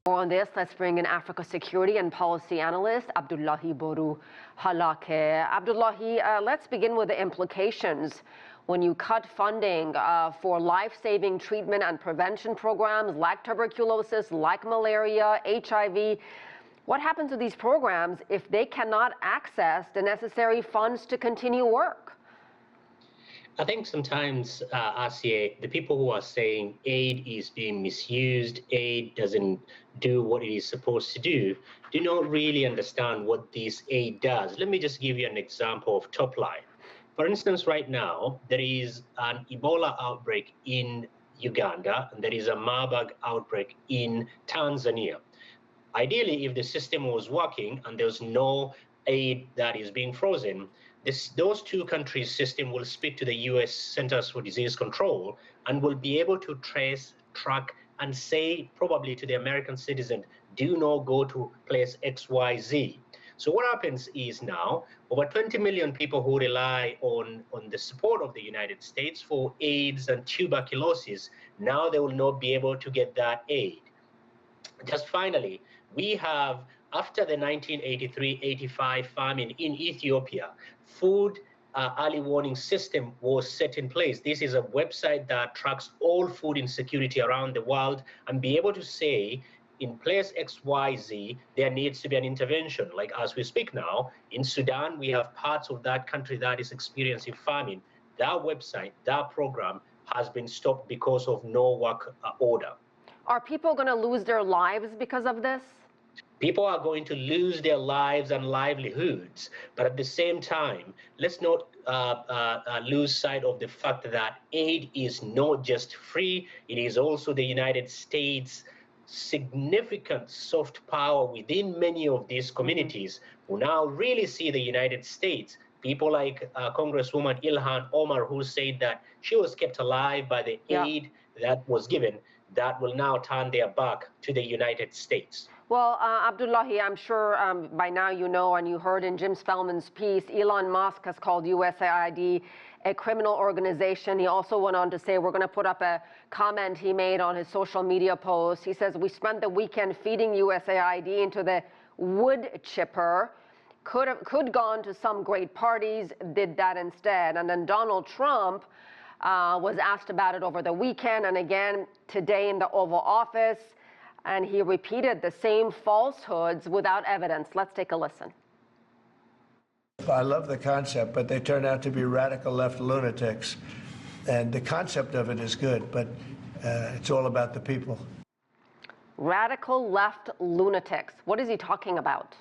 More on this, let's bring in Africa security and policy analyst Abdullahi Boru Halakhe. Abdullahi, let's begin with the implications. When you cut funding for life-saving treatment and prevention programs like tuberculosis, like malaria, HIV, what happens to these programs if they cannot access the necessary funds to continue work? I think sometimes, Asieh, the people who are saying aid is being misused, aid doesn't do what it is supposed to do not really understand what this aid does. Let me just give you an example of top line. For instance, right now, there is an Ebola outbreak in Uganda, and there is a Marburg outbreak in Tanzania. Ideally, if the system was working and there was no aid that is being frozen, those two countries' system will speak to the U.S. Centers for Disease Control and will be able to trace, track, and say probably to the American citizen, do not go to place XYZ. So what happens is now, over 20 million people who rely on the support of the United States for AIDS and tuberculosis, now they will not be able to get that aid. Just finally, we have, after the 1983-85 famine in Ethiopia, food early warning system was set in place. This is a website that tracks all food insecurity around the world and be able to say, in place XYZ, there needs to be an intervention. Like as we speak now, in Sudan, we have parts of that country that is experiencing famine. That website, that program has been stopped because of no work order. Are people going to lose their lives because of this? People are going to lose their lives and livelihoods, but at the same time, let's not lose sight of the fact that aid is not just free, it is also the United States' significant soft power within many of these communities who now really see the United States. People like Congresswoman Ilhan Omar, who said that she was kept alive by the aid that was given, that will now turn their back to the United States. Well, Abdullahi, I'm sure by now you know, and you heard in Jim Spellman's piece, Elon Musk has called USAID a criminal organization. He also went on to say, we're going to put up a comment he made on his social media post. He says, we spent the weekend feeding USAID into the wood chipper. Could gone to some great parties, did that instead. And then Donald Trump was asked about it over the weekend and again today in the Oval Office. And he repeated the same falsehoods without evidence. Let's take a listen. I love the concept, but they turn out to be radical left lunatics. And the concept of it is good, but it's all about the people. Radical left lunatics. What is he talking about?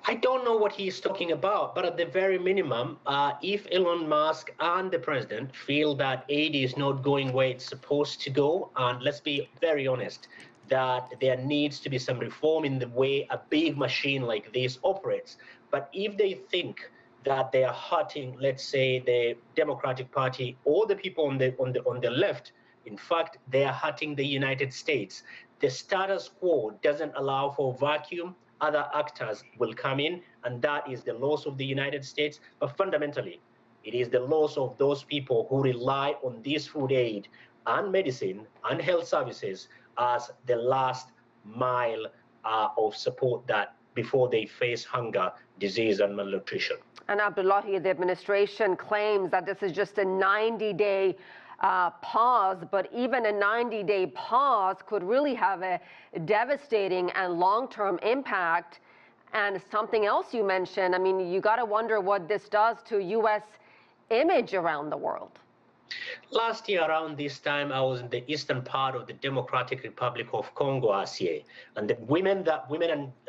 I don't know what he's talking about, but at the very minimum, if Elon Musk and the president feel that aid is not going where it's supposed to go, and let's be very honest, that there needs to be some reform in the way a big machine like this operates. But if they think that they are hurting, let's say, the Democratic Party or the people on the left, in fact, they are hurting the United States. The status quo doesn't allow for vacuum. Other actors will come in, and that is the loss of the United States. But fundamentally, it is the loss of those people who rely on this food aid and medicine and health services as the last mile of support that before they face hunger, disease, and malnutrition. And Abdullahi, the administration claims that this is just a 90-day pause, but even a 90-day pause could really have a devastating and long-term impact. And something else you mentioned, I mean, you got to wonder what this does to U.S. image around the world. Last year around this time, I was in the eastern part of the Democratic Republic of Congo, Asieh, and the women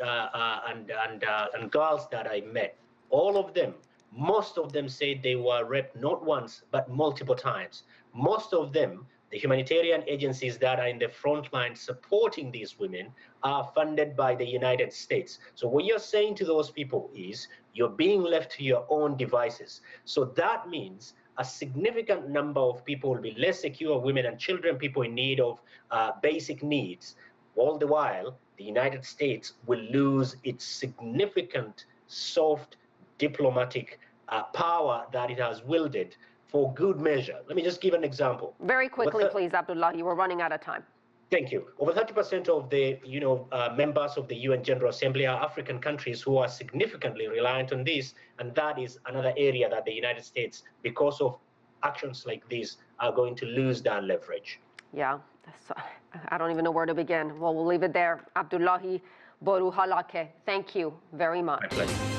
and girls that I met, all of them, most of them said they were raped not once but multiple times. Most of them, the humanitarian agencies that are in the front line supporting these women, are funded by the United States. So what you're saying to those people is you're being left to your own devices. So that means a significant number of people will be less secure, women and children, people in need of basic needs. All the while, the United States will lose its significant soft diplomatic power that it has wielded for good measure. Let me just give an example. Very quickly, please, Abdullahi. We're running out of time. Thank you. Over 30% of the members of the UN General Assembly are African countries who are significantly reliant on this, and that is another area that the United States, because of actions like this, are going to lose that leverage. Yeah, I don't even know where to begin. Well, we'll leave it there. Abdullahi Boru Halakhe, thank you very much. My pleasure.